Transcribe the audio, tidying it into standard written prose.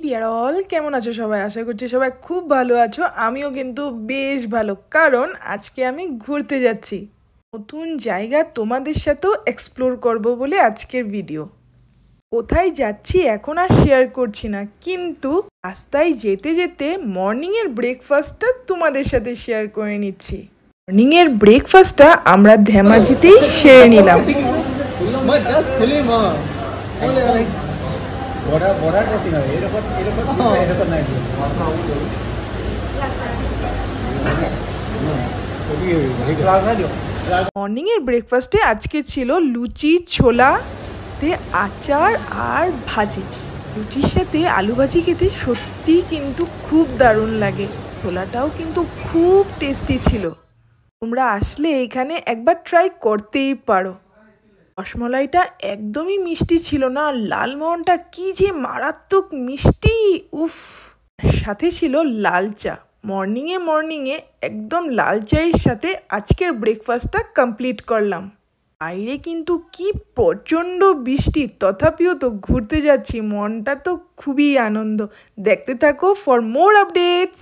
Deer all, কেমন আছো সবাই? আশা করছি সবাই খুব ভালো আছো। আমিও কিন্তু বেশ ভালো, কারণ আজকে আমি ঘুরতে যাচ্ছি। নতুন জায়গা তোমাদের সাথেও এক্সপ্লোর করব বলে আজকের ভিডিও। কোথায় যাচ্ছি এখন আর শেয়ার করছি না, কিন্তু রাস্তায় যেতে যেতে মর্নিংয়ের ব্রেকফাস্টটা তোমাদের সাথে শেয়ার করে নিচ্ছি। মর্নিংয়ের ব্রেকফাস্টটা আমরা ধেমাজিতেই সেরে নিলাম। মর্নিংয়ের ব্রেকফাস্টে আজকে ছিল লুচি, ছোলা তে আচার আর ভাজি। লুচির সাথে আলু ভাজি খেতে সত্যি কিন্তু খুব দারুণ লাগে। ছোলাটাও কিন্তু খুব টেস্টি ছিল। তোমরা আসলে এখানে একবার ট্রাই করতেই পারো। রসমলাইটা একদমই মিষ্টি ছিল না, লালমোহনটা কি যে মারাত্মক মিষ্টি, উফ! সাথে ছিল লাল চা। মর্নিংয়ে একদম লাল চায়ের সাথে আজকের ব্রেকফাস্টটা কমপ্লিট করলাম। বাইরে কিন্তু কি প্রচণ্ড বৃষ্টি, তথাপিও তো ঘুরতে যাচ্ছি, মনটা তো খুবই আনন্দ। দেখতে থাকো ফর মোর আপডেটস।